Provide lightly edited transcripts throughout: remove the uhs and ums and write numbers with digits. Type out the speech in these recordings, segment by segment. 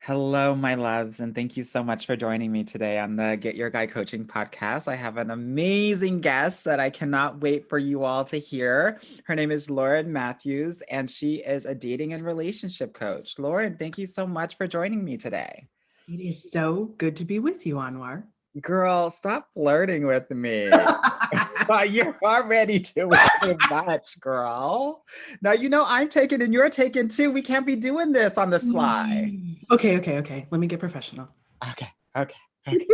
Hello, my loves, and thank you so much for joining me today on the Get Your Guy Coaching podcast. I have an amazing guest that I cannot wait for you all to hear. Her name is Lauren Matheus, and she is a dating and relationship coach. Lauren, thank you so much for joining me today. It is so good to be with you, Anwar. Girl, stop flirting with me. You're already doing too much, girl. Now, I'm taken and you're taken too. We can't be doing this on the sly. Okay. Let me get professional. Okay, okay, okay.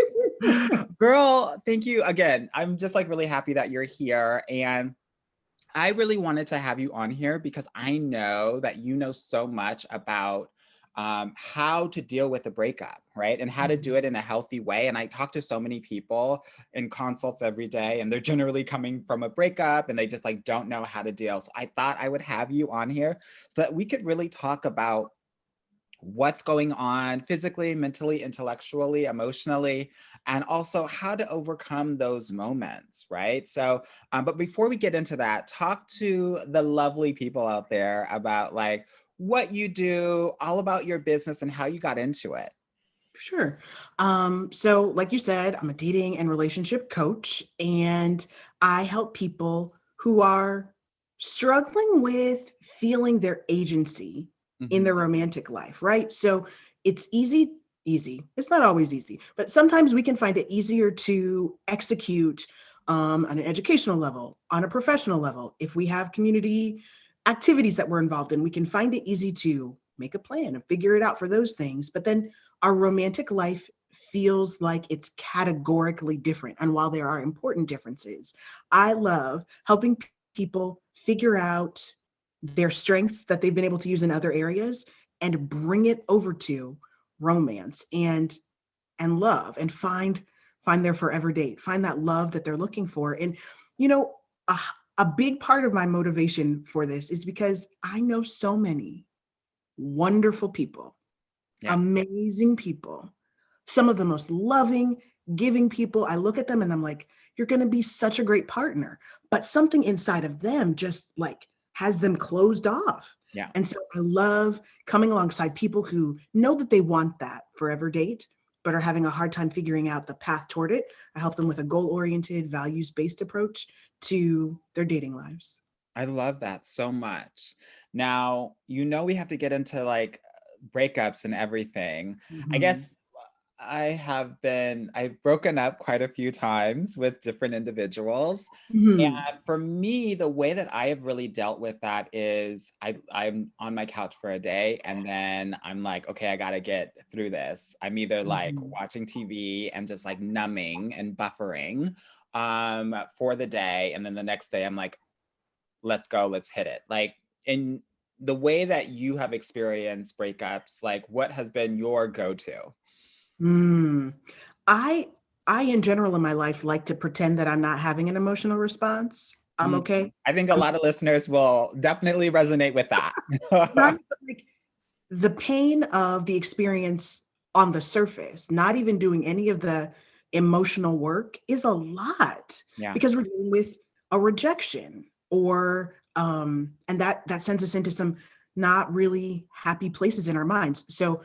Girl, thank you again. I'm just like really happy that you're here. And I really wanted to have you on here because I know that you know so much about how to deal with a breakup, right? And how to do it in a healthy way. And I talk to so many people in consults every day, and they're generally coming from a breakup and they just like don't know how to deal. So I thought I would have you on here so that we could really talk about what's going on physically, mentally, intellectually, emotionally, and also how to overcome those moments, right? So, but before we get into that, talk to the lovely people out there about like what you do, all about your business and how you got into it. Sure. So like you said, I'm a dating and relationship coach, and I help people who are struggling with feeling their agency in Mhm. their romantic life, right? So it's easy. It's not always easy, but sometimes we can find it easier to execute on an educational level, on a professional level. If we have community activities that we're involved in, we can find it easy to make a plan and figure it out for those things. But then our romantic life feels like it's categorically different. And while there are important differences, I love helping people figure out their strengths that they've been able to use in other areas and bring it over to romance and love and find their forever date, find that love that they're looking for. And you know, a, a big part of my motivation for this is because I know so many wonderful people, Yeah. amazing people, some of the most loving, giving people. I look at them and I'm like, you're going to be such a great partner. But something inside of them just like has them closed off. Yeah. And so I love coming alongside people who know that they want that forever date, but are having a hard time figuring out the path toward it. I help them with a goal oriented, values based approach to their dating lives. I love that so much. Now, we have to get into like breakups and everything. I Mhm. guess I've broken up quite a few times with different individuals. Mhm. And for me, the way that I have really dealt with that is I'm on my couch for a day and then I'm like, okay, I gotta get through this. I'm either like Mhm. watching TV and just like numbing and buffering for the day. And then the next day I'm like, let's go, let's hit it. Like in the way that you have experienced breakups, like what has been your go-to? Mm. I I in general in my life like to pretend that I'm not having an emotional response. I'm Mm, okay. I think a I'm lot of listeners will definitely resonate with that. right, but like the pain of the experience on the surface, not even doing any of the emotional work is a lot Yeah. because we're dealing with a rejection or and that sends us into some not really happy places in our minds. So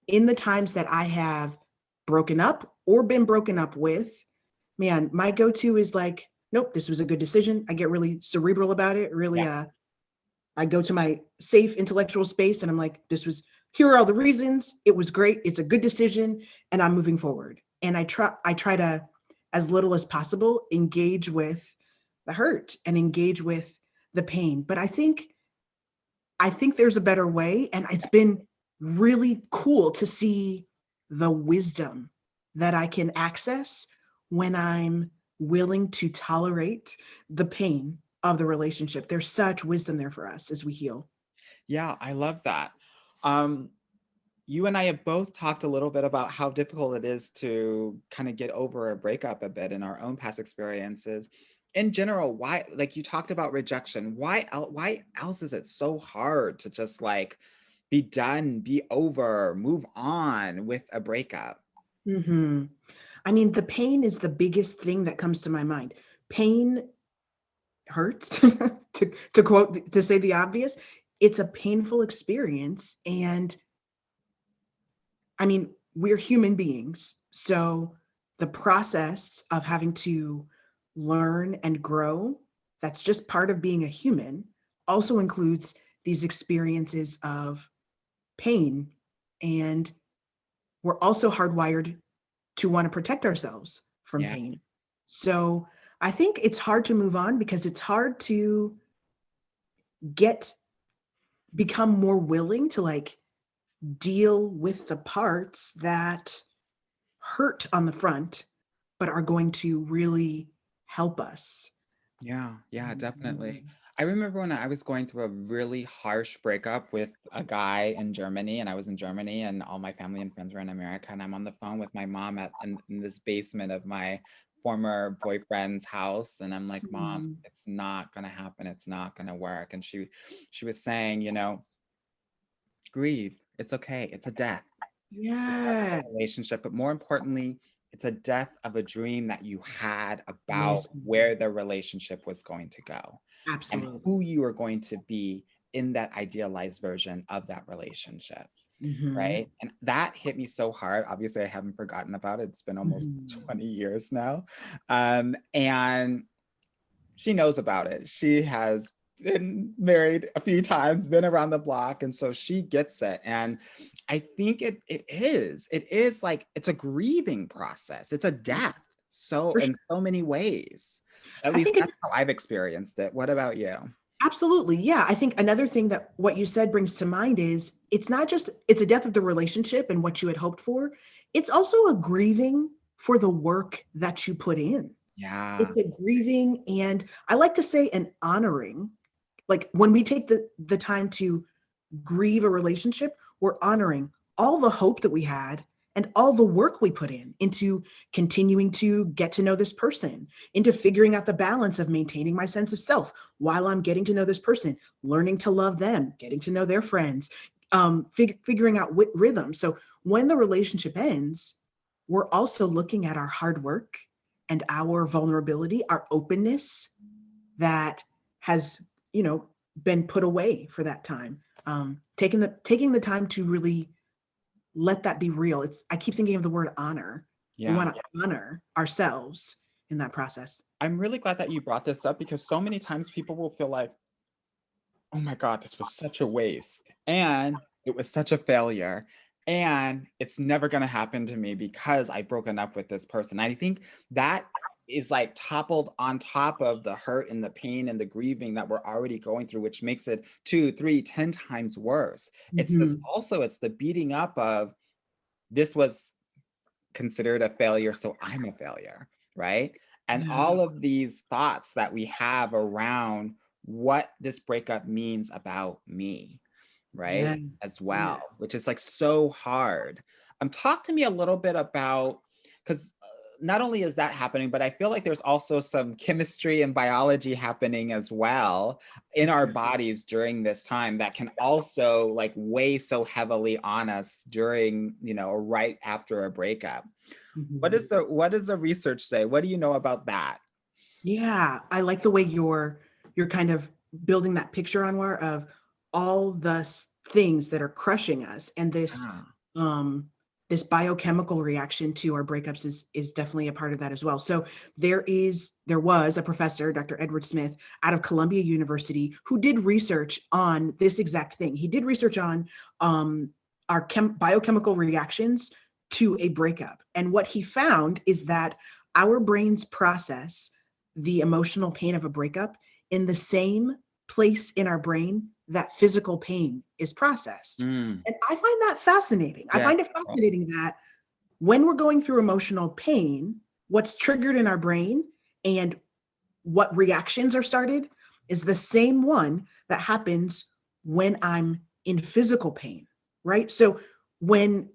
in the times that I have broken up or been broken up with, man, my go-to is like, nope, this was a good decision. I get really cerebral about it, really Yeah. I go to my safe intellectual space and I'm like, here are all the reasons. It was great. It's a good decision and I'm moving forward. And I try to, as little as possible, engage with the hurt and engage with the pain. But I think there's a better way. And it's been really cool to see the wisdom that I can access when I'm willing to tolerate the pain of the relationship. There's such wisdom there for us as we heal. Yeah, I love that. Um, you and I have both talked a little bit about how difficult it is to kind of get over a breakup a bit in our own past experiences. In general, why, like you talked about rejection, why else is it so hard to just like be done, be over, move on with a breakup? hmm I mean, the pain is the biggest thing that comes to my mind. Pain hurts, to say the obvious. It's a painful experience, and I mean, we're human beings. So the process of having to learn and grow, that's just part of being a human, also includes these experiences of pain. And we're also hardwired to want to protect ourselves from Yeah. pain. So I think it's hard to move on because it's hard to become more willing to like deal with the parts that hurt on the front, but are going to really help us. Yeah, yeah, definitely. Mhm. I remember when I was going through a really harsh breakup with a guy in Germany, and I was in Germany, and all my family and friends were in America, and I'm on the phone with my mom in this basement of my former boyfriend's house, and I'm like, "Mom, Mhm. it's not gonna happen. It's not gonna work." And she was saying, you know, grieve. It's okay. It's a death. Yeah. Relationship, but more importantly, it's a death of a dream that you had about Yes. where the relationship was going to go and Absolutely. who you are going to be in that idealized version of that relationship, Mhm. right? And that hit me so hard. Obviously, I haven't forgotten about it. It's been almost Mhm. 20 years now. And she knows about it. She has been married a few times, been around the block, and so she gets it. And I think it is like it's a grieving process. It's a death. So For in sure. so many ways. At I least think it's that's how I've experienced it. What about you? absolutely. Yeah. I think another thing that what you said brings to mind is it's not just it's a death of the relationship and what you had hoped for. It's also a grieving for the work that you put in. Yeah. It's a grieving and I like to say an honoring. Like when we take the time to grieve a relationship, we're honoring all the hope that we had and all the work we put in into continuing to get to know this person, into figuring out the balance of maintaining my sense of self while I'm getting to know this person, learning to love them, getting to know their friends, figuring out rhythm. So when the relationship ends, we're also looking at our hard work and our vulnerability, our openness that has, you know, been put away for that time. Taking the time to really let that be real. It's I keep thinking of the word honor. We Yeah. want to honor ourselves in that process. I'm really glad that you brought this up because so many times people will feel like, oh my God, this was such a waste. And it was such a failure. And it's never going to happen to me because I've broken up with this person. I think that is like toppled on top of the hurt and the pain and the grieving that we're already going through, which makes it 2, 3, 10 times worse. Mhm. It's the beating up of this was considered a failure, so I'm a failure, right? And Yeah. all of these thoughts that we have around what this breakup means about me, Yeah. right? As Yeah. well, which is like so hard. Talk to me a little bit about because not only is that happening, but I feel like there's also some chemistry and biology happening as well in our bodies during this time that can also like weigh so heavily on us during, you know, right after a breakup. Mhm. What does the research say? What do you know about that? Yeah, I like the way you're kind of building that picture Anwar of all the things that are crushing us and Ah, um this biochemical reaction to our breakups is definitely a part of that as well. So there was a professor, Dr. Edward Smith, out of Columbia University, who did research on this exact thing. He did research on our biochemical reactions to a breakup. And what he found is that our brains process the emotional pain of a breakup in the same place in our brain that physical pain is processed. mm, And I find that fascinating. I yeah. find it fascinating that when we're going through emotional pain, what's triggered in our brain and what reactions are started is the same one that happens when I'm in physical pain, right? So when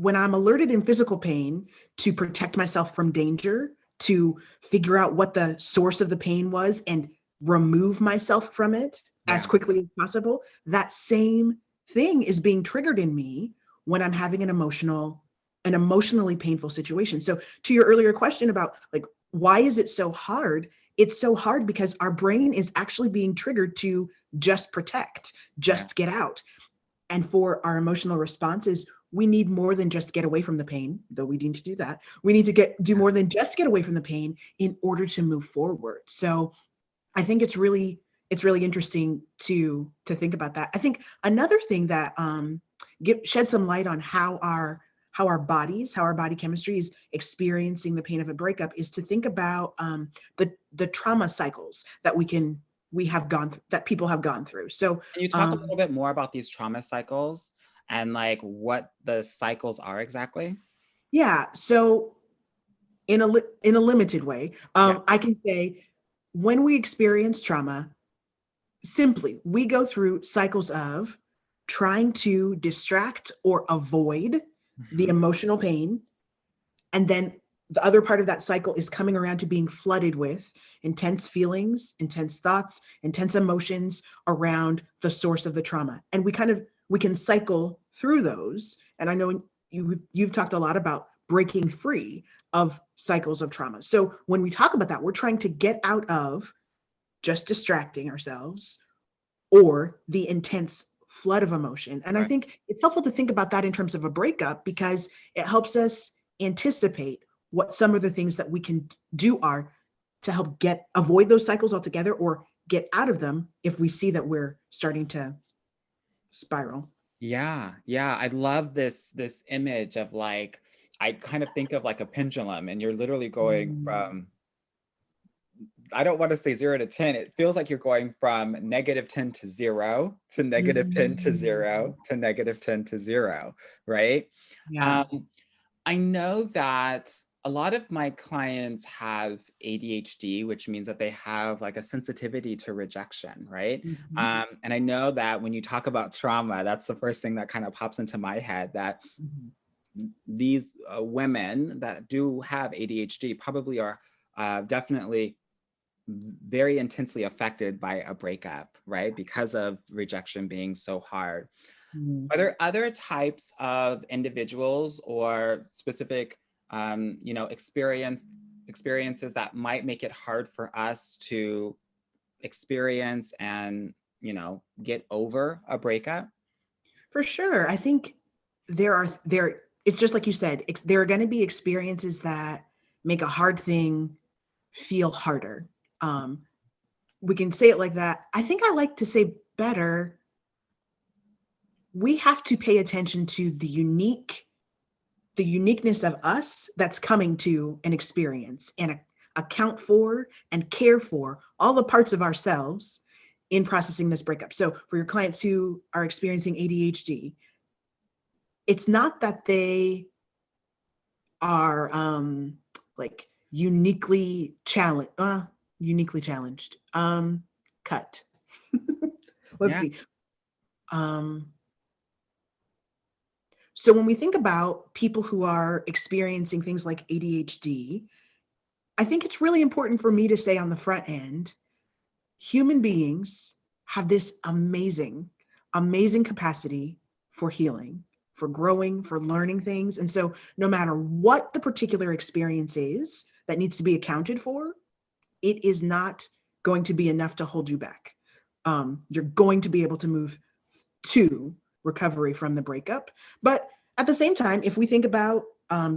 I'm alerted in physical pain to protect myself from danger, to figure out what the source of the pain was and remove myself from it as Yeah. quickly as possible, that same thing is being triggered in me when I'm having an emotionally painful situation. So to your earlier question about like why is it so hard? It's so hard because our brain is actually being triggered to just protect, Yeah. just get out. And for our emotional responses, we need more than just get away from the pain, though we need to do that. We need to do more than just get away from the pain in order to move forward. So I think it's really interesting to think about that. I think another thing that shed some light on how our body chemistry is experiencing the pain of a breakup is to think about the trauma cycles that that people have gone through. So Can you talk a little bit more about these trauma cycles and like what the cycles are exactly? yeah, so in a limited way, Yeah. I can say when we experience trauma, simply we go through cycles of trying to distract or avoid the Mhm. emotional pain. And then the other part of that cycle is coming around to being flooded with intense feelings, intense thoughts, intense emotions around the source of the trauma. And we can cycle through those. And I know you've talked a lot about breaking free of cycles of trauma. So when we talk about that, we're trying to get out of just distracting ourselves or the intense flood of emotion. And I Right. think it's helpful to think about that in terms of a breakup because it helps us anticipate what some of the things that we can do are to help avoid those cycles altogether or get out of them if we see that we're starting to spiral. Yeah, yeah. I love this image of like I kind of think of like a pendulum and you're literally going Mm. from I don't want to say 0 to 10. It feels like you're going from -10 to 0 to -10 to Mm. 0 to -10 to 0, right? Yeah. Um, I know that a lot of my clients have ADHD, which means that they have like a sensitivity to rejection, right? Mhm. And I know that when you talk about trauma, that's the first thing that kind of pops into my head that Mhm. these women that do have ADHD probably are definitely very intensely affected by a breakup, right? Because of rejection being so hard. Mhm. Are there other types of individuals or specific, experiences that might make it hard for us to experience and, get over a breakup? For sure. I think it's just like you said, there are going to be experiences that make a hard thing feel harder. Um, we can say it like that. I think I like to say better, we have to pay attention to the uniqueness of us that's coming to an experience and account for and care for all the parts of ourselves in processing this breakup. So for your clients who are experiencing ADHD, it's not that they are like uniquely challenged. Cut. Let's Yeah. see. Um, so when we think about people who are experiencing things like ADHD, I think it's really important for me to say on the front end, human beings have this amazing capacity for healing, for growing, for learning things. And so no matter what the particular experience is that needs to be accounted for, it is not going to be enough to hold you back. You're going to be able to move to recovery from the breakup. But at the same time, if we think about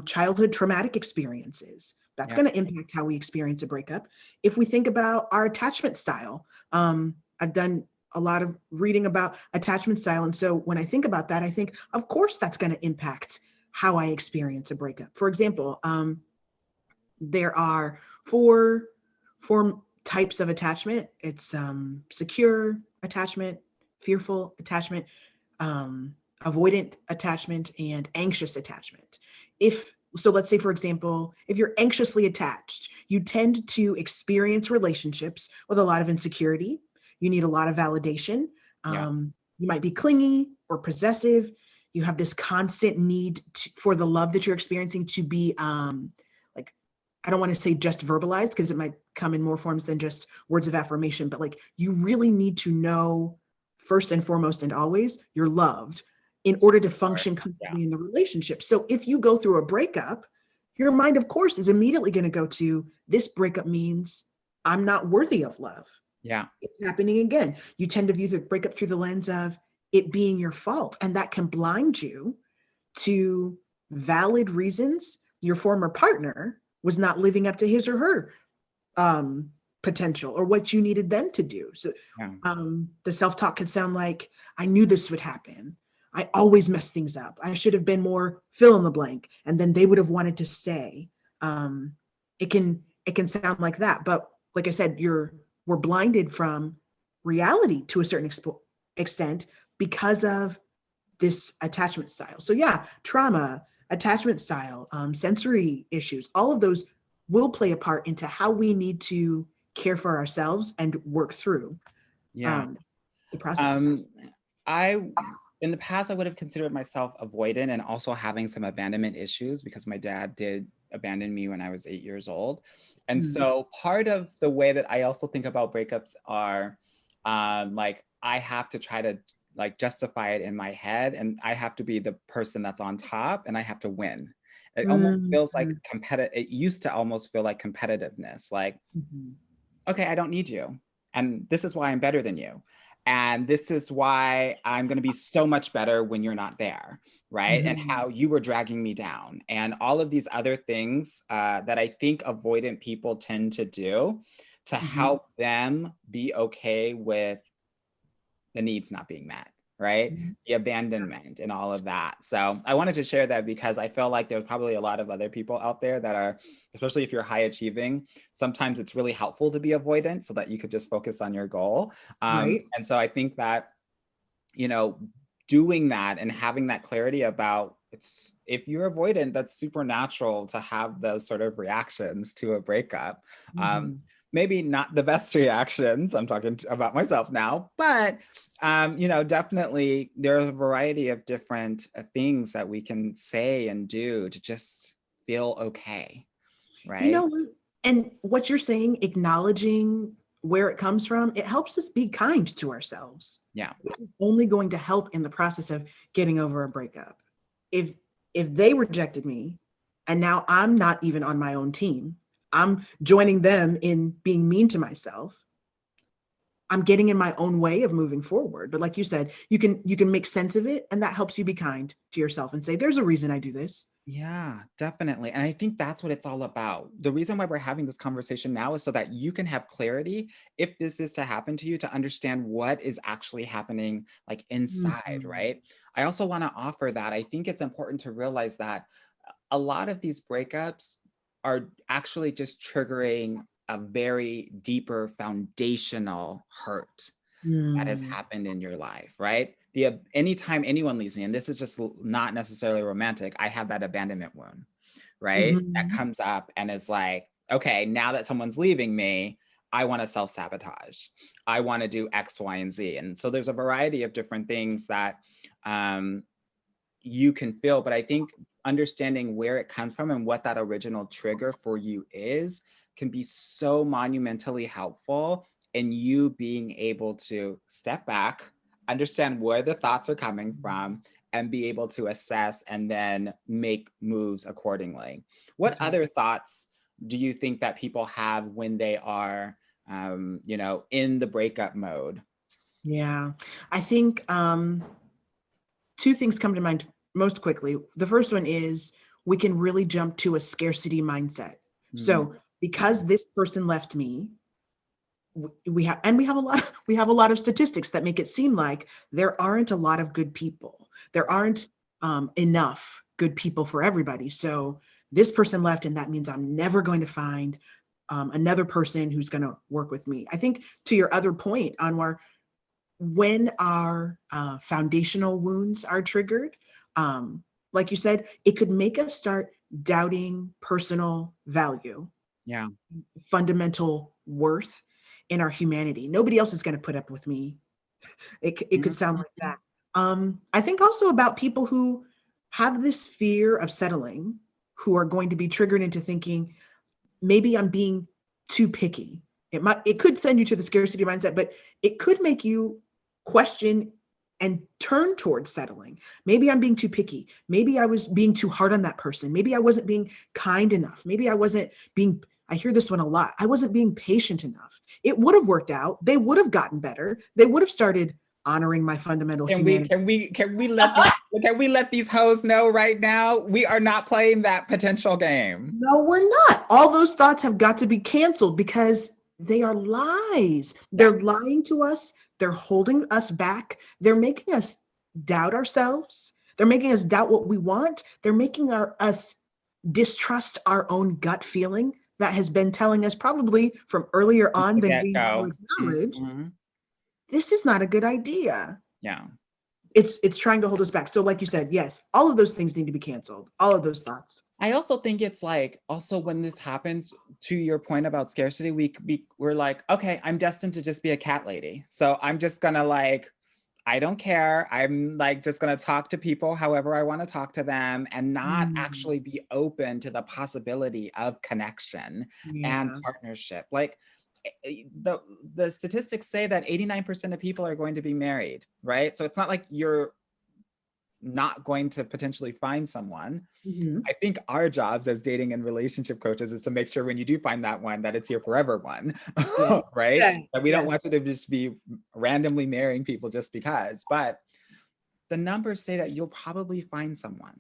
childhood traumatic experiences, that's Yeah. going to impact how we experience a breakup. If we think about our attachment style, I've done a lot of reading about attachment style. And so when I think about that, I think, of course, that's going to impact how I experience a breakup. For example, there are four types of attachment. It's secure attachment, fearful attachment, avoidant attachment, and anxious attachment. If so, let's say, for example, if you're anxiously attached, you tend to experience relationships with a lot of insecurity. You need a lot of validation. Yeah. You might be clingy or possessive. You have this constant need for the love that you're experiencing to be like, I don't want to say just verbalized because it might come in more forms than just words of affirmation, but like you really need to know first and foremost and always you're loved in order to Sure. function Yeah. comfortably in the relationship. So if you go through a breakup, your mind, of course, is immediately going to go to this breakup means I'm not worthy of love. Yeah. It's happening again. You tend to view the breakup through the lens of it being your fault, and that can blind you to valid reasons your former partner was not living up to his or her potential or what you needed them to do. So Yeah. the self-talk could sound like, I knew this would happen. I always mess things up. I should have been more fill in the blank. And then they would have wanted to stay. It can sound like that. But like I said, we're blinded from reality to a certain extent because of this attachment style. So yeah, trauma, attachment style, sensory issues, all of those will play a part into how we need to care for ourselves and work through Yeah. the process. Um, I in the past I would have considered myself avoidant and also having some abandonment issues because my dad did abandon me when I was 8 years old. And Mm. so part of the way that I also think about breakups are like I have to try to like justify it in my head and I have to be the person that's on top and I have to win. It almost feels like Mhm. competitive. It used to almost feel like competitiveness, like Mhm. okay, I don't need you. And this is why I'm better than you. And this is why I'm going to be so much better when you're not there. Right. And Mhm. how you were dragging me down and all of these other things that I think avoidant people tend to do to Mhm. help them be okay with the needs not being met, right? Mhm. The abandonment and all of that. So I wanted to share that because I feel like there's probably a lot of other people out there that are, especially if you're high achieving, sometimes it's really helpful to be avoidant so that you could just focus on your goal. Right. And so I think that, you know, doing that and having that clarity about it's if you're avoidant, that's super natural to have those sort of reactions to a breakup. Um, Mhm. maybe not the best reactions. I'm talking about myself now, but you know, definitely there are a variety of different things that we can say and do to just feel okay, You know right? what? And what you're saying, acknowledging where it comes from, it helps us be kind to ourselves. Yeah. Which is only going to help in the process of getting over a breakup. If if they rejected me and now I'm not even on my own team, I'm joining them in being mean to myself. I'm getting in my own way of moving forward. But like you said, you can make sense of it and that helps you be kind to yourself and say there's a reason I do this. Yeah, definitely. And I think that's what it's all about. The reason why we're having this conversation now is so that you can have clarity if this is to happen to you to understand what is actually happening like inside, Mhm. right? I also want to offer that I think it's important to realize that a lot of these breakups are actually just triggering a very deeper foundational hurt that has Mm. happened in your life, right? The anytime anyone leaves me, and this is just not necessarily romantic, I have that abandonment wound, right? That Mhm. comes up and is like, okay, now that someone's leaving me, I want to self-sabotage. I want to do X, Y, and Z. And so there's a variety of different things that um, you can feel, but I think understanding where it comes from and what that original trigger for you is can be so monumentally helpful in you being able to step back, understand where the thoughts are coming from, and be able to assess and then make moves accordingly. What Okay. other thoughts do you think that people have when they are, you know, in the breakup mode? Yeah. I think two things come to mind most quickly. The first one is we can really jump to a scarcity mindset. Mm, So because this person left me, we have a lot we have a lot of statistics that make it seem like there aren't a lot of good people. There aren't enough good people for everybody. So this person left, and that means I'm never going to find another person who's going to work with me. I think to your other point, Anwar, when our foundational wounds are triggered, like you said, it could make us start doubting personal value, yeah. fundamental worth in our humanity. Nobody else is going to put up with me. It could sound like Mhm. that. I think also about people who have this fear of settling, who are going to be triggered into thinking, maybe I'm being too picky. It could send you to the scarcity mindset, but it could make you question and turn towards settling. Maybe I'm being too picky. Maybe I was being too hard on that person. Maybe I wasn't being kind enough. Maybe I wasn't being, I hear this one a lot. I wasn't being patient enough. It would have worked out. They would have gotten better. They would have started honoring my fundamental Can we humanity. can we can we let these, can we let these hoes know right now we are not playing that potential game? No, we're not. All those thoughts have got to be canceled because they are lies. Yeah. They're lying to us. They're holding us back. They're making us doubt ourselves. They're making us doubt what we want. They're making us distrust our own gut feeling that has been telling us probably from earlier From on the than we get-go. acknowledge, Mhm. this is not a good idea. Yeah. It's trying to hold us back. So like you said, yes, all of those things need to be canceled. All of those thoughts. I also think it's like also when this happens, to your point about scarcity, we're like, okay, I'm destined to just be a cat lady. So I'm just gonna like, I don't care. I'm like just gonna talk to people however I want to talk to them and not Mm, actually be open to the possibility of connection and yeah. partnership. Like the statistics say that 89% of people are going to be married, right? So it's not like you're not going to potentially find someone. Mhm. I think our jobs as dating and relationship coaches is to make sure when you do find that one that it's your forever one, Yeah. right? Yeah. That we don't Yes. want you to just be randomly marrying people just because. But the numbers say that you'll probably find someone,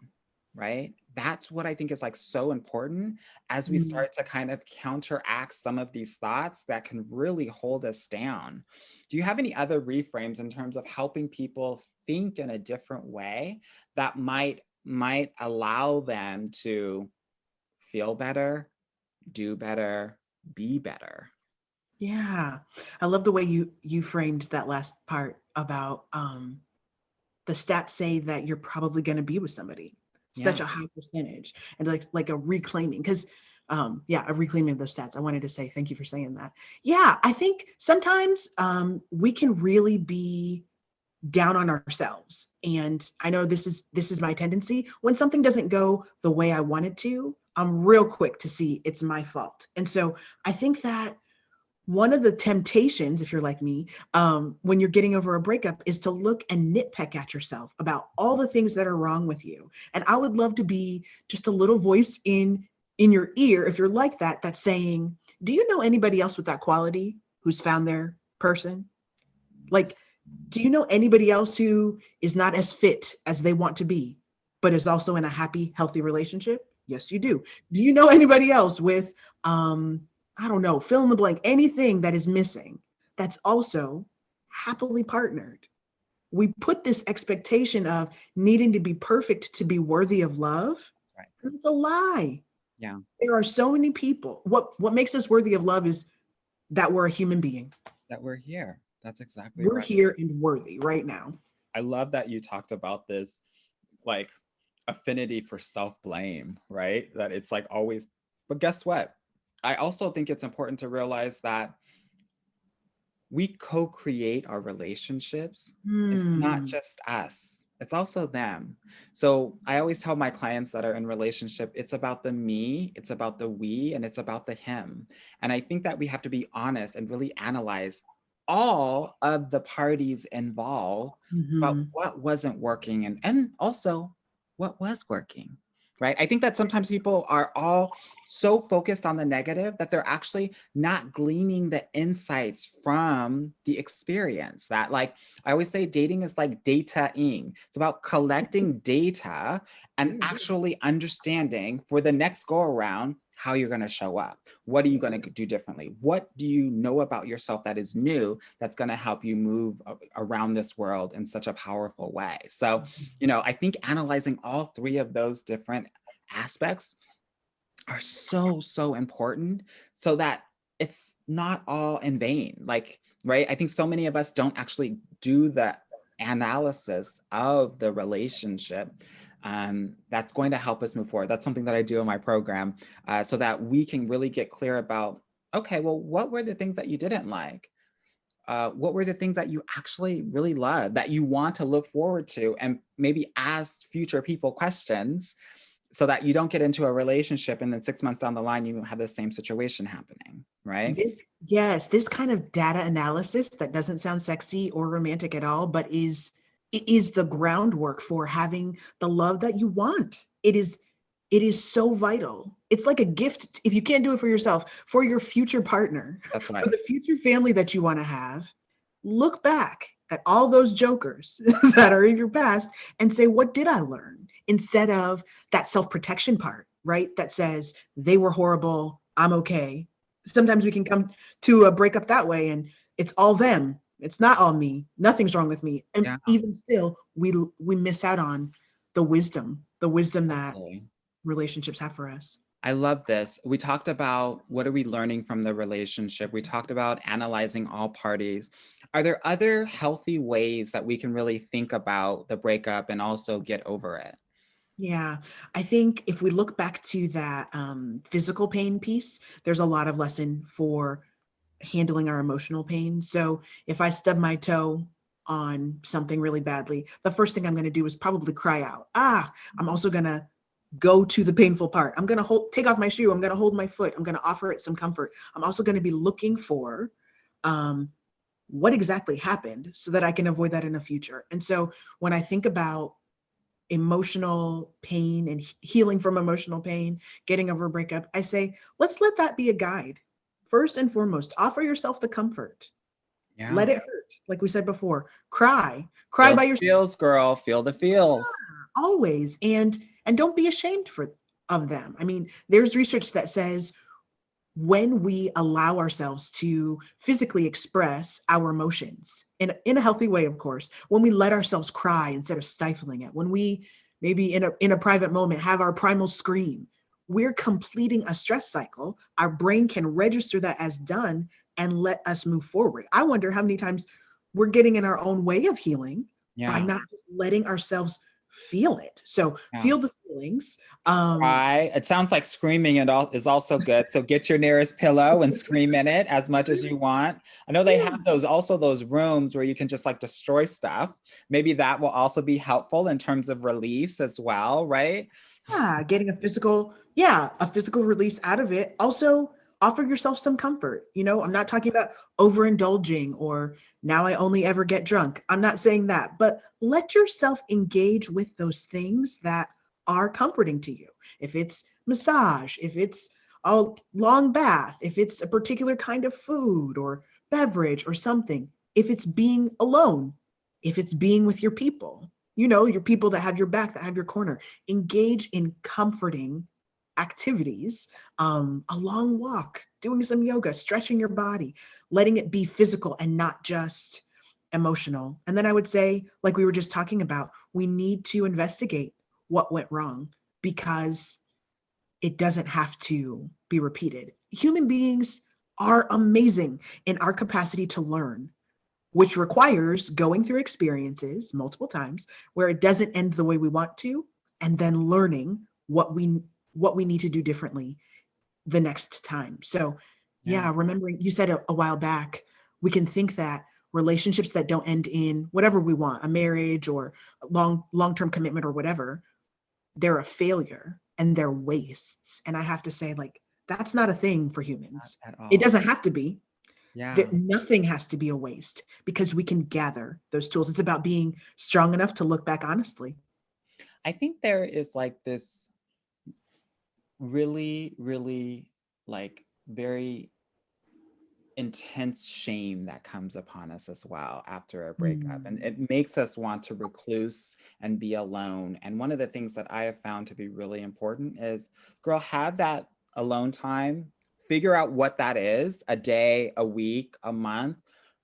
right? That's what I think is like so important as we Mm. start to kind of counteract some of these thoughts that can really hold us down. Do you have any other reframes in terms of helping people think in a different way that might allow them to feel better, do better, be better? Yeah. I love the way you framed that last part about the stats say that you're probably going to be with somebody, such Yeah. a high percentage, and like a reclaiming because yeah, a reclaiming of those stats. I wanted to say thank you for saying that. Yeah, I think sometimes we can really be down on ourselves, and I know this is my tendency. When something doesn't go the way I want it to, I'm real quick to see it's my fault. And so I think that one of the temptations, if you're like me, when you're getting over a breakup, is to look and nitpick at yourself about all the things that are wrong with you. And I would love to be just a little voice in your ear, if you're like that, that's saying, "Do you know anybody else with that quality who's found their person? Like, do you know anybody else who is not as fit as they want to be, but is also in a happy, healthy relationship? Yes, you do. Do you know anybody else with, I don't know, fill in the blank, anything that is missing that's also happily partnered? We put this expectation of needing to be perfect to be worthy of love. Right. And it's a lie. Yeah. There are so many people. What makes us worthy of love is that we're a human being. That we're here. That's exactly We're right. here and worthy right now. I love that you talked about this like affinity for self-blame, right? That it's like always, but guess what? I also think it's important to realize that we co-create our relationships. It's not Hmm. just us. It's also them. So I always tell my clients that are in relationship, it's about the me, it's about the we, and it's about the him. And I think that we have to be honest and really analyze all of the parties involved about Mhm. what wasn't working and also what was working. Right. I think that sometimes people are all so focused on the negative that they're actually not gleaning the insights from the experience. That, like, I always say dating is like data-ing. It's about collecting data and Yeah, actually understanding for the next go around how you're going to show up. What are you going to do differently? What do you know about yourself that is new that's going to help you move around this world in such a powerful way? So, I think analyzing all three of those different aspects are so important so that it's not all in vain. Like, right? I think so many of us don't actually do the analysis of the relationship that's going to help us move forward. That's something that I do in my program so that we can really get clear about, okay, well, what were the things that you didn't like? What were the things that you actually really love that you want to look forward to and maybe ask future people questions so that you don't get into a relationship and then 6 months down the line you have the same situation happening, right? yes, this kind of data analysis that doesn't sound sexy or romantic at all, but it is the groundwork for having the love that you want. It is so vital. It's like a gift if you can't do it for yourself, for your future partner, That's for right. the future family that you want to have. Look back at all those jokers that are in your past and say, what did I learn? Instead of that self-protection part, right? That says they were horrible, I'm okay. Sometimes we can come to a breakup that way and it's all them. It's not all me. Nothing's wrong with me. And Yeah. even still, we miss out on the wisdom that Totally. relationships have for us. I love this. We talked about what are we learning from the relationship? We talked about analyzing all parties. Are there other healthy ways that we can really think about the breakup and also get over it? Yeah, I think if we look back to that physical pain piece, there's a lot of lesson for handling our emotional pain. So if I stub my toe on something really badly, the first thing I'm going to do is probably cry out. I'm also going to go to the painful part. I'm going to take off my shoe. I'm going to hold my foot. I'm going to offer it some comfort. I'm also going to be looking for what exactly happened so that I can avoid that in the future. And so when I think about emotional pain and healing from emotional pain, getting over a breakup, I say, let's let that be a guide. First and foremost, offer yourself the comfort. Yeah. Let it hurt. Like we said before, cry Feel by the yourself feels, girl. Feel the feels. always. And don't be ashamed of them. I mean, there's research that says when we allow ourselves to physically express our emotions in a healthy way, of course, when we let ourselves cry instead of stifling it, when we maybe in a private moment have our primal scream, we're completing a stress cycle. Our brain can register that as done and let us move forward. I wonder how many times we're getting in our own way of healing by Yeah. not just letting ourselves feel it. So Yeah. feel the feelings. Cry. It sounds like screaming is also good. So get your nearest pillow and scream in it as much as you want. I know they Yeah. have those rooms where you can just like destroy stuff. Maybe that will also be helpful in terms of release as well, right? Getting a physical release out of it. Also, offer yourself some comfort. I'm not talking about overindulging or now I only ever get drunk. I'm not saying that, but let yourself engage with those things that are comforting to you. If it's massage, if it's a long bath, if it's a particular kind of food or beverage or something, if it's being alone, if it's being with your people, your people that have your back, that have your corner, engage in comforting activities, a long walk, doing some yoga, stretching your body, letting it be physical and not just emotional. And then I would say, like we were just talking about, we need to investigate what went wrong because it doesn't have to be repeated. Human beings are amazing in our capacity to learn, which requires going through experiences multiple times where it doesn't end the way we want to, and then learning what we need to do differently the next time. So yeah, remembering you said a while back, we can think that relationships that don't end in whatever we want, a marriage or a long-term commitment or whatever, they're a failure and they're wastes. And I have to say, like, that's not a thing for Not humans. at It all. doesn't have to be. Yeah. That nothing has to be a waste because we can gather those tools. It's about being strong enough to look back honestly. I think there is like this really, really like very intense shame that comes upon us as well after a breakup. And Mm. it makes us want to recluse and be alone. And one of the things that I have found to be really important is, girl, have that alone time, figure out what that is, a day, a week, a month,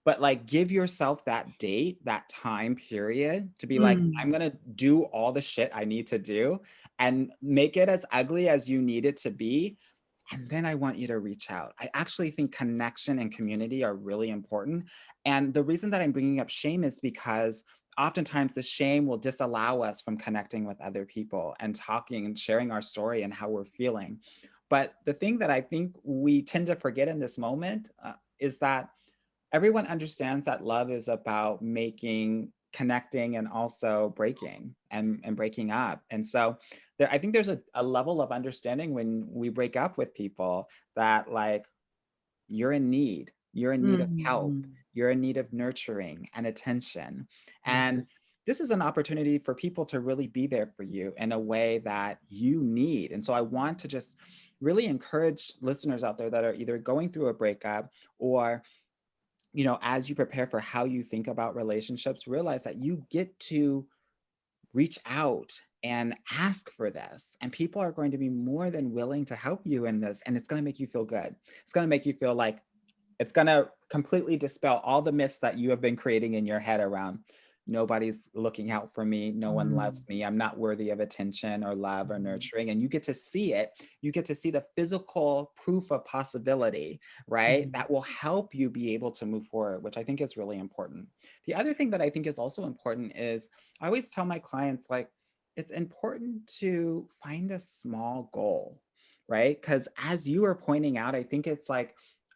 but like give yourself that date, that time period to be like, Mm. I'm going to do all the shit I need to do and make it as ugly as you need it to be, and then I want you to reach out. I actually think connection and community are really important. And the reason that I'm bringing up shame is because oftentimes the shame will disallow us from connecting with other people and talking and sharing our story and how we're feeling. But the thing that I think we tend to forget in this moment is that everyone understands that love is about making, connecting, and also breaking and breaking up. And so I think there's a level of understanding when we break up with people that like you're in need, you're in need of help, Mm. you're in need of nurturing and attention. Yes. And this is an opportunity for people to really be there for you in a way that you need. And so I want to just really encourage listeners out there that are either going through a breakup or as you prepare for how you think about relationships, realize that you get to reach out and ask for this. And people are going to be more than willing to help you in this. And it's going to make you feel good. It's going to make you feel like it's going to completely dispel all the myths that you have been creating in your head around nobody's looking out for me. No one loves Mm. me. I'm not worthy of attention or love or Mhm. nurturing. And you get to see it. You get to see the physical proof of possibility, right? Mhm. That will help you be able to move forward, which I think is really important. The other thing that I think is also important is I always tell my clients, like, it's important to find a small goal, right? Because as you are pointing out, I think it's like,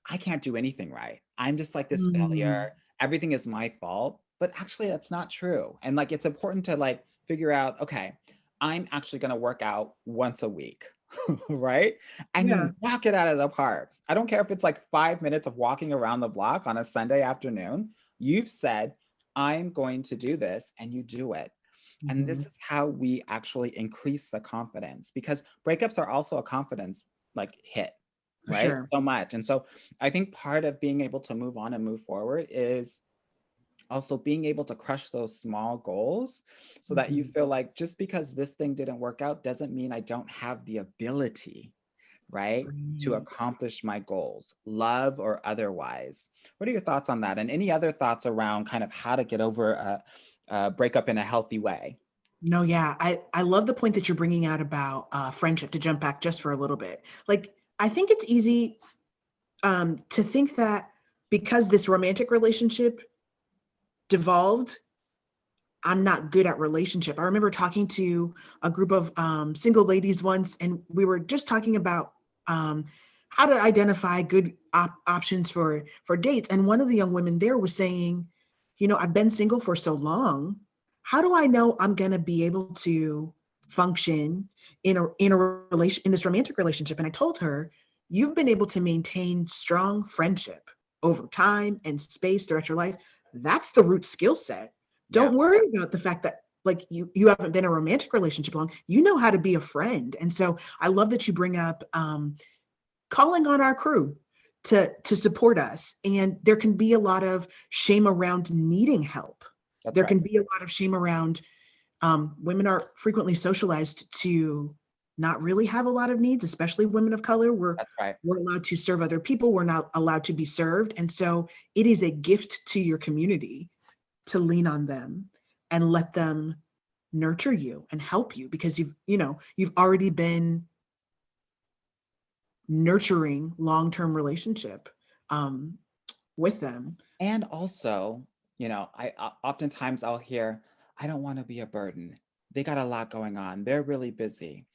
I can't do anything right. I'm just like this Mm. failure. Everything is my fault. But actually, that's not true. And like, it's important to like figure out, okay, I'm actually going to work out once a week, right? And Yeah. you knock it out of the park. I don't care if it's like 5 minutes of walking around the block on a Sunday afternoon. You've said, I'm going to do this, and you do it. And this Mhm. is how we actually increase the confidence, because breakups are also a confidence like hit, For right? sure. So much. And so I think part of being able to move on and move forward is also being able to crush those small goals so that you Mhm. feel like just because this thing didn't work out doesn't mean I don't have the ability, right, to Right. accomplish my goals, love or otherwise. What are your thoughts on that? And any other thoughts around kind of how to get over a breakup in a healthy way? No, yeah, I love the point that you're bringing out about friendship. To jump back just for a little bit, like I think it's easy to think that because this romantic relationship devolved, I'm not good at relationship. I remember talking to a group of single ladies once, and we were just talking about um, how to identify good options for dates. And one of the young women there was saying, I've been single for so long. How do I know I'm going to be able to function in a relation in this romantic relationship? And I told her, you've been able to maintain strong friendship over time and space throughout your life. That's the root skill set. Yeah, Don't worry about the fact that like you haven't been in a romantic relationship long. You know how to be a friend. And so I love that you bring up calling on our crew to support us. And there can be a lot of shame around needing help. that's There right. can be a lot of shame around women are frequently socialized to not really have a lot of needs, especially women of color. That's right. We're allowed to serve other people. We're not allowed to be served. And so it is a gift to your community to lean on them and let them nurture you and help you because you've already been nurturing long-term relationship um, with them. And also, oftentimes I'll hear, I don't want to be a burden. They got a lot going on. They're really busy.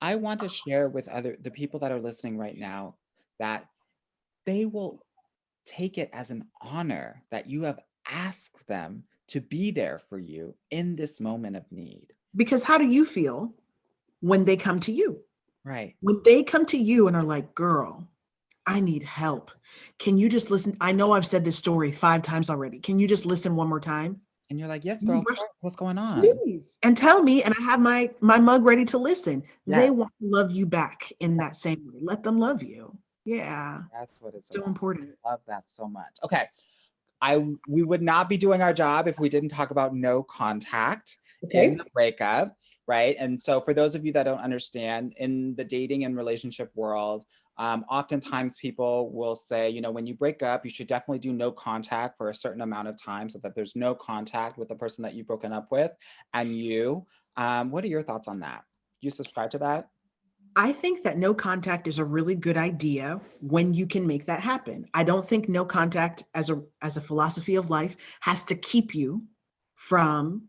I want to share with the people that are listening right now that they will take it as an honor that you have asked them to be there for you in this moment of need. Because how do you feel when they come to you? Right. When they come to you and are like, girl, I need help. Can you just listen? I know I've said this story 5 times already. Can you just listen one more time? And you're like, yes, girl, You of rush, course. What's going on? please, and tell me, and I have my mug ready to listen. They Yes, want to love you back in that same way. Let them love you. Yeah, that's what it's so about. important. Love that so much. Okay. We would not be doing our job if we didn't talk about no contact in Okay. the breakup, right? And so for those of you that don't understand, in the dating and relationship world, oftentimes people will say, when you break up, you should definitely do no contact for a certain amount of time so that there's no contact with the person that you've broken up with. And what are your thoughts on that? Do you subscribe to that? I think that no contact is a really good idea when you can make that happen. I don't think no contact as a philosophy of life has to keep you from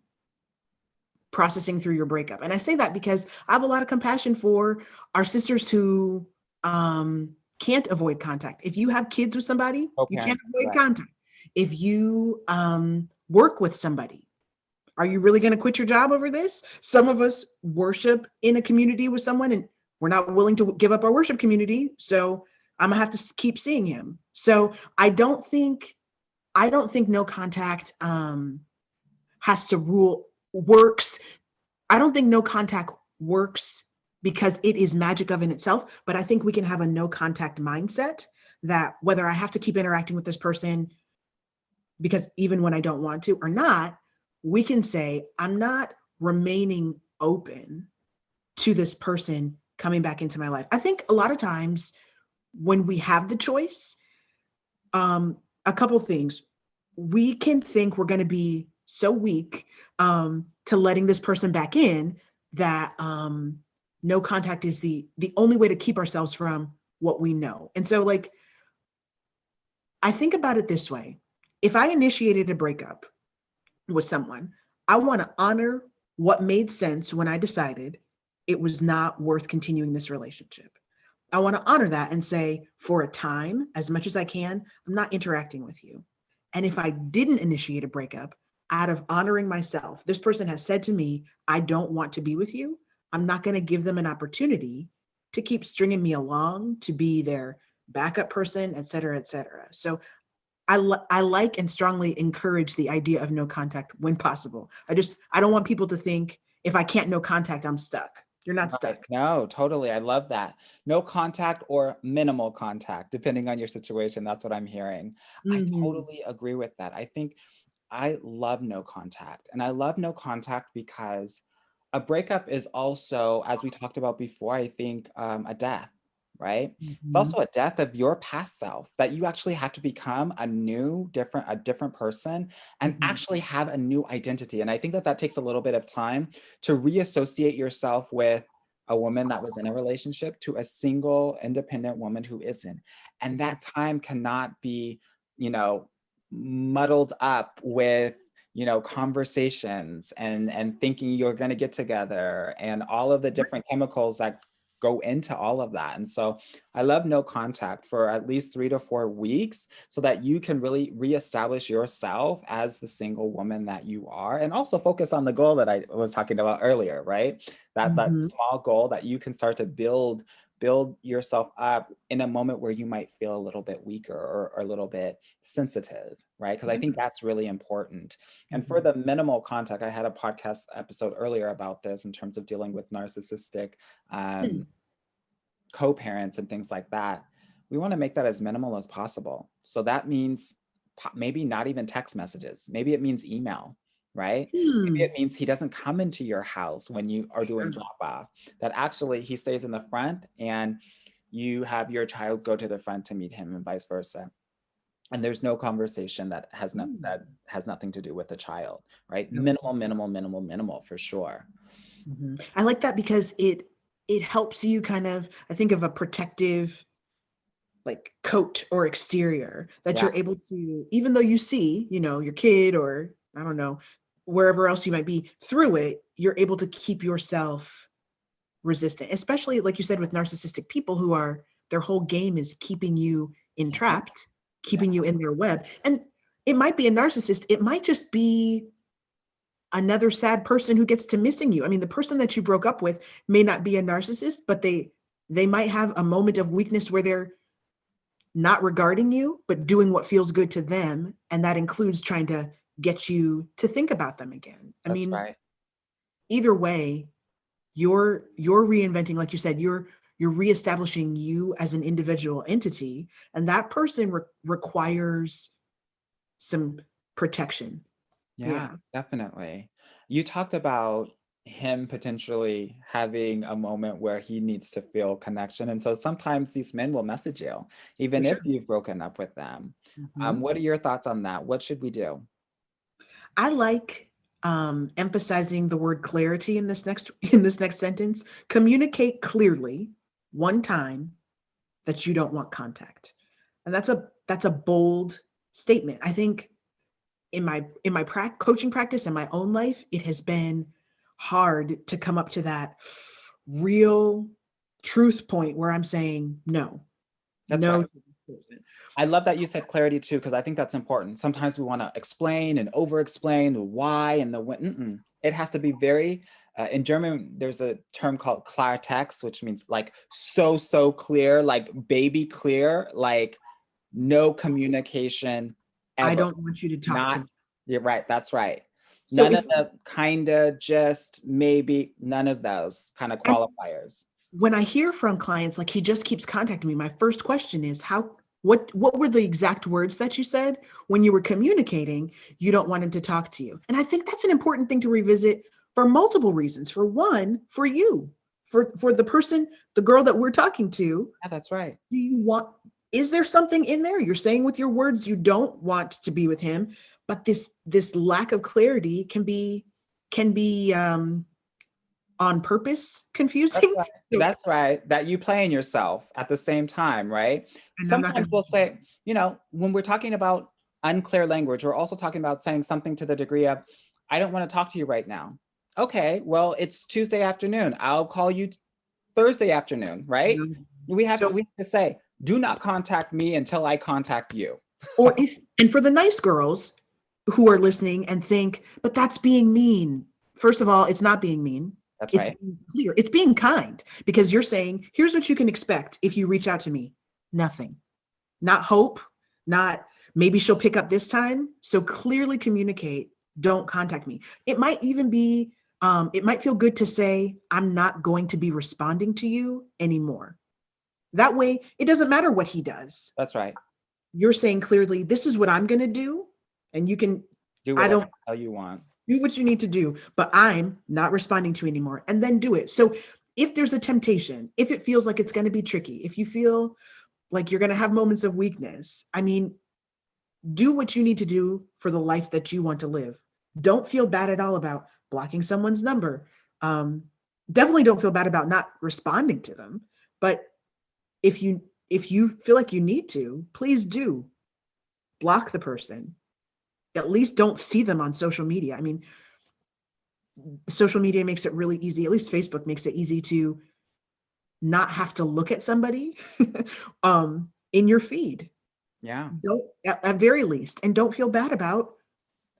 processing through your breakup. And I say that because I have a lot of compassion for our sisters who can't avoid contact. If you have kids with somebody, you can't Co-parent, avoid right? contact. If you work with somebody, are you really going to quit your job over this? Some of us worship in a community with someone and we're not willing to give up our worship community. So I'm gonna have to keep seeing him. So I don't think no contact has to rule works. I don't think no contact works because it is magic of in itself, but I think we can have a no contact mindset that whether I have to keep interacting with this person because even when I don't want to or not, we can say, I'm not remaining open to this person coming back into my life. I think a lot of times when we have the choice, a couple things. We can think we're going to be so weak to letting this person back in that no contact is the only way to keep ourselves from what we know. And so, like, I think about it this way. If I initiated a breakup with someone, I want to honor what made sense when I decided it was not worth continuing this relationship. I want to honor that and say, for a time, as much as I can, I'm not interacting with you. And if I didn't initiate a breakup, out of honoring myself, this person has said to me, I don't want to be with you. I'm not going to give them an opportunity to keep stringing me along, to be their backup person, et cetera, et cetera. So I like and strongly encourage the idea of no contact when possible. I don't want people to think if I can't no contact, I'm stuck. You're not Right. stuck. No, totally. I love that. No contact or minimal contact, depending on your situation. That's what I'm hearing. I Mhm. totally agree with that. I think I love no contact. And I love no contact because a breakup is also, as we talked about before, I think a death, right? It's Mhm. also a death of your past self that you actually have to become a different person and Mhm. actually have a new identity. And I think that that takes a little bit of time to reassociate yourself with a woman that was in a relationship to a single independent woman who isn't. And that time cannot be, you know, muddled up with conversations and thinking you're going to get together and all of the different chemicals that go into all of that. And so I love no contact for at least 3 to 4 weeks so that you can really reestablish yourself as the single woman that you are, and also focus on the goal that I was talking about earlier, right? That Mhm. small goal that you can start to build yourself up in a moment where you might feel a little bit weaker or a little bit sensitive, right? Because I Yeah. think that's really important. And for Mhm. the minimal contact, I had a podcast episode earlier about this in terms of dealing with narcissistic Mm. co-parents and things like that. We want to make that as minimal as possible. So that means maybe not even text messages. Maybe it means email, right? Maybe it Hmm. means he doesn't come into your house when you are doing Sure. drop off, that actually he stays in the front and you have your child go to the front to meet him and vice versa. And there's no conversation Mm. that has nothing to do with the child, right? I like Minimal, minimal, minimal, minimal for sure. Mhm. I like that because it helps you kind of, I think of a protective like coat or exterior that Yeah. you're able to, even though you see, your kid or I don't know, wherever else you might be through it, you're able to keep yourself resistant, especially like you said with narcissistic people who are their whole game is keeping you Mhm. entrapped, Yeah. keeping you in their web. And it might be a narcissist, it might just be another sad person who gets to missing you. I mean, the person that you broke up with may not be a narcissist, but they might have a moment of weakness where they're not regarding you, but doing what feels good to them. And that includes trying to get you to think about them again. I That's mean, right. either way, you're reinventing, like you said, you're reestablishing you as an individual entity, and that person requires some protection. Yeah, Yeah. definitely. You talked about him potentially having a moment where he needs to feel connection. And so sometimes these men will message you, For even if sure. you've broken up with them. Mhm. What are your thoughts on that? What should we do? I like emphasizing the word clarity in this next in this next sentence. Communicate clearly one time that you don't want contact, and that's a bold statement. I think in my coaching practice in my own life, it has been hard to come up to that real truth point where I'm saying no, That's no right. to this person. I love that you said clarity too, because I think that's important. Sometimes we want to explain and over explain the why and the when. It has to be very, in German, there's a term called Klartext, which means like so clear, like baby clear, like no communication I ever. don't want you to talk to Not, me. you're right, that's right. So None of if the kinda, just, maybe, none of those kind of and qualifiers. when I hear from clients like he just keeps contacting me, my first question is, how what were the exact words that you said when you were communicating you don't want him to talk to you? And I think that's an important thing to revisit for multiple reasons. For one, for you, for the person, the girl that we're talking to. Yeah, that's right. Do you want, is there something in there? You're saying with your words you don't want to be with him, but this lack of clarity can be on purpose confusing. That's right. That's right. That you playing yourself at the same time, right? And I'm not Sometimes going we'll to. say, when we're talking about unclear language, we're also talking about saying something to the degree of, I don't want to talk to you right now. Okay, well, it's Tuesday afternoon. I'll call you Thursday afternoon, right? So, We have to say, do not contact me until I contact you. or if, and for the nice girls who are listening and think, but that's being mean. First of all, it's not being mean. That's It's right. being clear. It's being kind, because you're saying, here's what you can expect if you reach out to me. Nothing. Not hope, not maybe she'll pick up this time. So clearly communicate, don't contact me. It might even be, it might feel good to say, I'm not going to be responding to you anymore. That way, it doesn't matter what he does. That's right. You're saying clearly, this is what I'm going to do. And you can, Do I whatever don't, the hell you want. do what you need to do, but I'm not responding to anymore, and then do it. So if there's a temptation, if it feels like it's going to be tricky, if you feel like you're going to have moments of weakness, I mean, do what you need to do for the life that you want to live. Don't feel bad at all about blocking someone's number. Definitely don't feel bad about not responding to them. But if you feel like you need to, please do block the person. At least don't see them on social media. I mean, social media makes it really easy. At least Facebook makes it easy to not have to look at somebody in your feed. Yeah. Don't, at very least, and don't feel bad about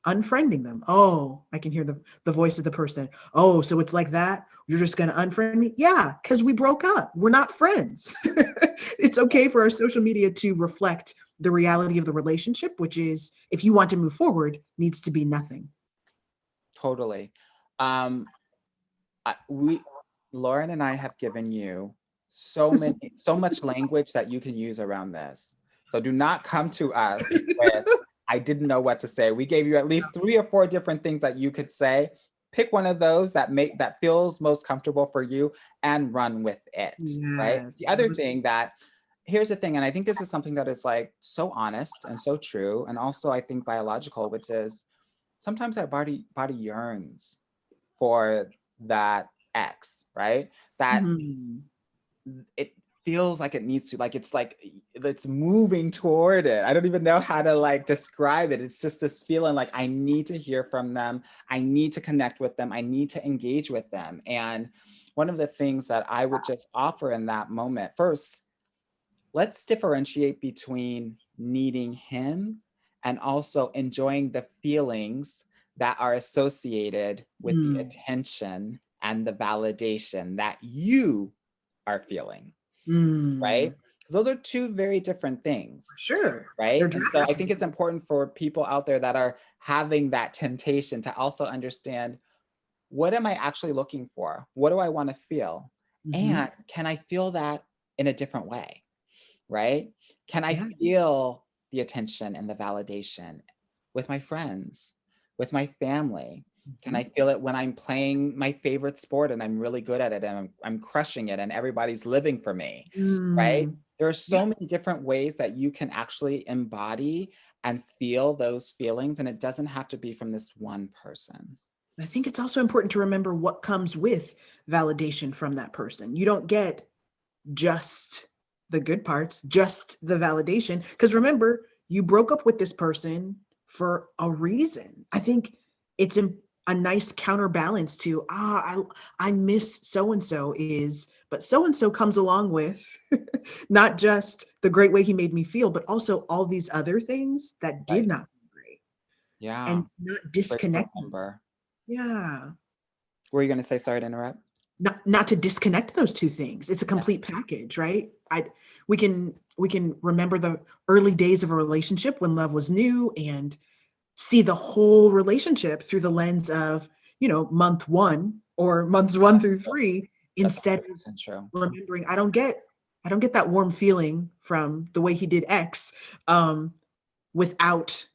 unfriending them. Oh, I can hear the voice of the person. Oh, so it's like that? You're just going to unfriend me? Yeah, because we broke up. We're not friends. It's okay for our social media to reflect the reality of the relationship, which is, if you want to move forward, needs to be nothing. Totally. Lauren and I have given you so much language that you can use around this. So do not come to us with, I didn't know what to say. We gave you at least 3 or 4 different things that you could say. Pick one of those that feels most comfortable for you and run with it, right? Yes. The other thing here's the thing, and I think this is something that is like so honest and so true, and also I think biological, which is sometimes our body yearns for that X, right? That it feels like it needs to, like it's moving toward it. I don't even know how to like describe it. It's just this feeling like I need to hear from them. I need to connect with them. I need to engage with them. And one of the things that I would just offer in that moment, first, let's differentiate between needing him and also enjoying the feelings that are associated with the attention and the validation that you are feeling, right? Because those are 2 very different things. Sure. Right. And so I think it's important for people out there that are having that temptation to also understand, what am I actually looking for? What do I want to feel? And can I feel that in a different way? Right? Can I feel the attention and the validation with my friends, with my family? Can I feel it when I'm playing my favorite sport and I'm really good at it and I'm crushing it and everybody's living for me, right? There are so many different ways that you can actually embody and feel those feelings, and it doesn't have to be from this one person. I think it's also important to remember what comes with validation from that person. You don't get just the good parts, just the validation. Because remember, you broke up with this person for a reason. I think it's a nice counterbalance to, I miss so-and-so but so-and-so comes along with not just the great way he made me feel, but also all these other things that did not be great. Yeah. And not disconnect. Yeah. Were you going to say, sorry to interrupt? Not to disconnect those 2 things. It's a complete package, right? We can remember the early days of a relationship when love was new and see the whole relationship through the lens of, month 1 or months 1 through 3, instead of remembering, I don't get I don't get that warm feeling from the way he did X, without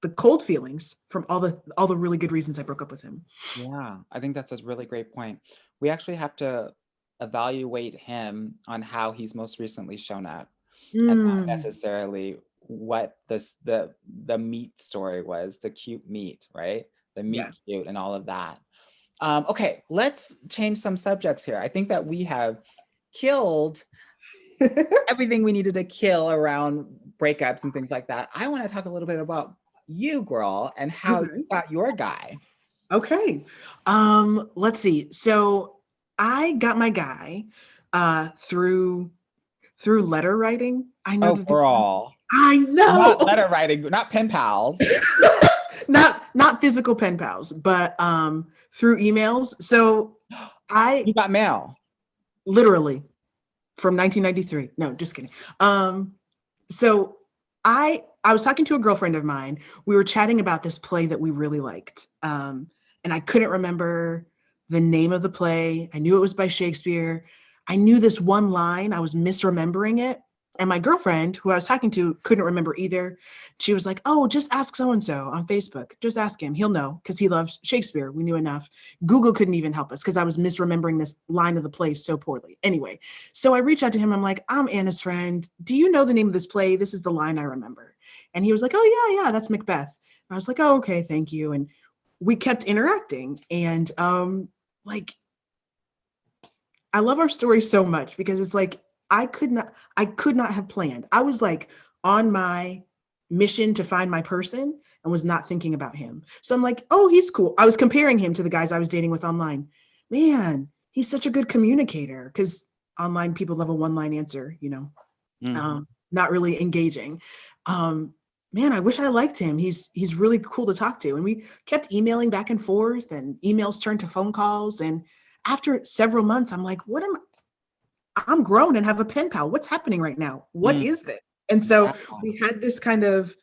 the cold feelings from all the really good reasons I broke up with him. Yeah, I think that's a really great point. We actually have to evaluate him on how he's most recently shown up, and not Mm, necessarily what the meat story was, the cute meat, right? The yeah. meat cute and all of that. Okay, let's change some subjects here. I think that we have killed everything we needed to kill around breakups and things like that. I want to talk a little bit about you, girl, and how you Okay. got your guy. Okay. Let's see. So I got my guy through letter writing. I know Oh, that girl. I Not know. letter writing, not pen pals. Not physical pen pals, but through emails. So I You got mail. literally from 1993. No, just kidding. So I was talking to a girlfriend of mine. We were chatting about this play that we really liked. And I couldn't remember the name of the play. I knew it was by Shakespeare. I knew this one line. I was misremembering it. And my girlfriend, who I was talking to, couldn't remember either. She was like, "Oh, just ask so and so on Facebook. Just ask him. He'll know because he loves Shakespeare." We knew enough. Google couldn't even help us because I was misremembering this line of the play so poorly. Anyway, so I reached out to him. I'm like, "I'm Anna's friend. Do you know the name of this play? This is the line I remember." And he was like, "Oh, yeah, yeah, that's Macbeth." And I was like, "Oh, okay, thank you." And we kept interacting. And like, I love our story so much because it's like I could not have planned. I was like on my mission to find my person and was not thinking about him. So I'm like, "Oh, he's cool." I was comparing him to the guys I was dating with online. Man, he's such a good communicator because online people love a one-line answer, Mhm. not really engaging. Um, Man, I wish I liked him. He's really cool to talk to. And we kept emailing back and forth, and emails turned to phone calls. And after several months, I'm like, I'm grown and have a pen pal. What's happening right now? What Mm, is this? And so yeah. we had this kind of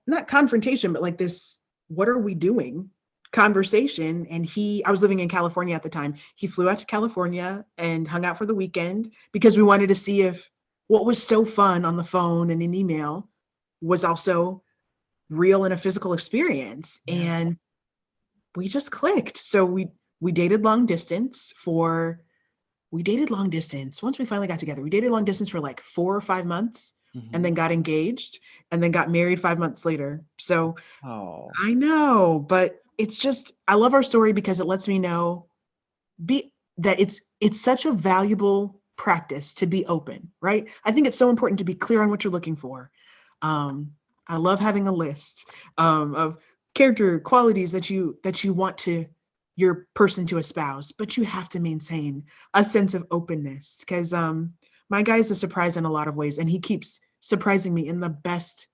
not confrontation, but like this, what are we doing? Conversation. And I was living in California at the time. He flew out to California and hung out for the weekend because we wanted to see if what was so fun on the phone and in email was also real in a physical experience. Yeah. And we just clicked. So we dated long distance for we dated long distance. Once we finally got together, we dated long distance for like 4 or 5 months and Mhm. then got engaged and then got married 5 months later. So Oh, I know, but it's just I love our story because it lets me know be that it's such a valuable practice to be open, right? I think it's so important to be clear on what you're looking for. Um, I love having a list of character qualities that you want to your person to espouse, but you have to maintain a sense of openness because my guy is a surprise in a lot of ways, and he keeps surprising me in the best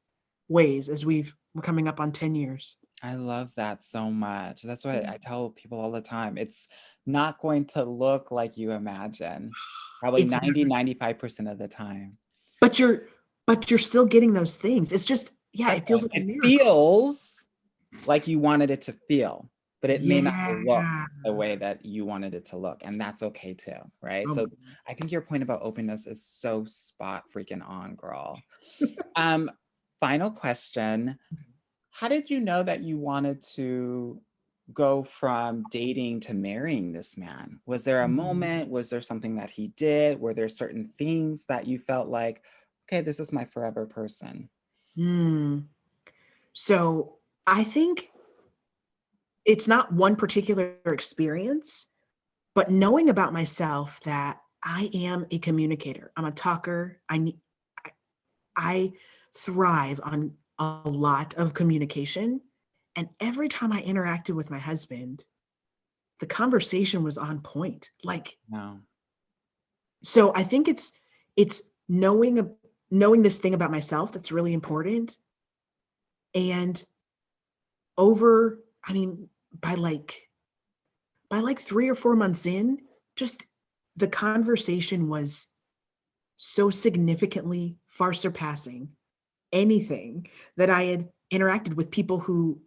ways as we're coming up on 10 years. I love that so much. That's what Yeah. I tell people all the time. It's not going to look like you imagine. Probably It's 90-95% of the time. but you're still getting those things. It's just, yeah, That's it feels right. like a It miracle. feels like you wanted it to feel, but it may not look Yeah. the way that you wanted it to look. And that's okay too, right? Oh my So I think your point about openness is so spot freaking on, girl. Um, Final question. How did you know that you wanted to go from dating to marrying this man? Was there a God. moment? Was there something that he did? Were there certain things that you felt like, okay, this is my forever person? Hmm. So I think it's not one particular experience, but knowing about myself that I am a communicator. I'm a talker. I, I thrive on a lot of communication. And every time I interacted with my husband, the conversation was on point. Like, No. so I think it's knowing this thing about myself that's really important. And over, I mean, by like 3 or 4 months in, just the conversation was so significantly far surpassing anything that I had interacted with people who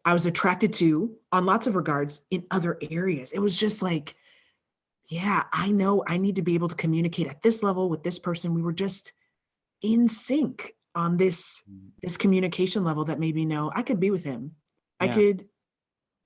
I was attracted to on lots of regards in other areas. It was just like yeah, I know I need to be able to communicate at this level with this person. We were just in sync on this communication level that made me know I could be with him. I Yeah. could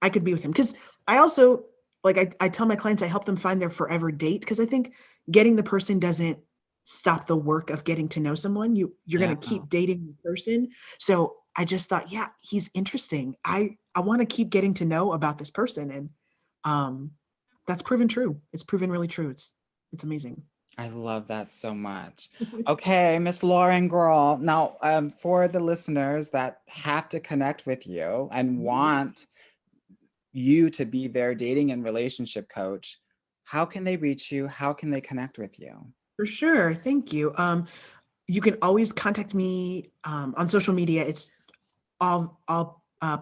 I could be with him. Because I also, like, I tell my clients, I help them find their forever date, because I think getting the person doesn't stop the work of getting to know someone. You're Yeah. going to keep dating the person. So I just thought, yeah, he's interesting. I want to keep getting to know about this person. And um that's proven true. It's proven really true. It's amazing. I love that so much. Okay, Miss Lauren, girl. Now, for the listeners that have to connect with you and want you to be their dating and relationship coach, how can they reach you? How can they connect with you? For sure. Thank you. You can always contact me on social media. It's all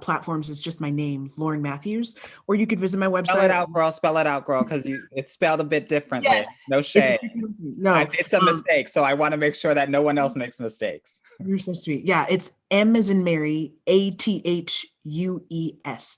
platforms. It's just my name, Lauren Matheus, or you could visit my Spell it website. out, girl. Spell it out, girl, because it's spelled a bit differently. Yes, No it's shade. no. It's a mistake, so I want to make sure that no one else makes mistakes. You're so sweet. Yeah, it's M as in Mary, Athues.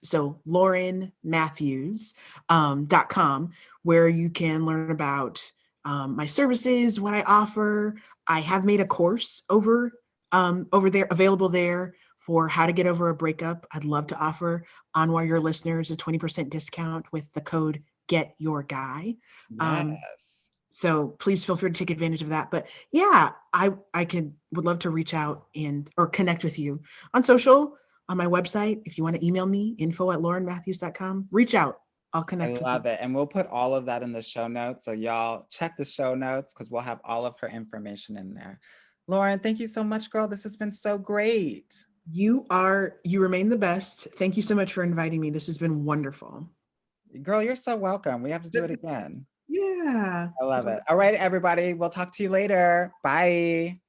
So Lauren Mathews .com, where you can learn about my services, what I offer. I have made a course over there, available there, for how to get over a breakup. I'd love to offer on While Your listeners a 20% discount with the code Get Your Guy. Yes. So please feel free to take advantage of that. But yeah, I would love to reach out or connect with you on social, on my website. If you want to email me, info@laurenmathews.com, reach out. I'll I connect with you. love it. And we'll put all of that in the show notes. So y'all check the show notes because we'll have all of her information in there. Lauren, thank you so much, girl. This has been so great. You remain the best. Thank you so much for inviting me. This has been wonderful. Girl, you're so welcome. We have to do it again. Yeah. I love it. All right, everybody. We'll talk to you later. Bye.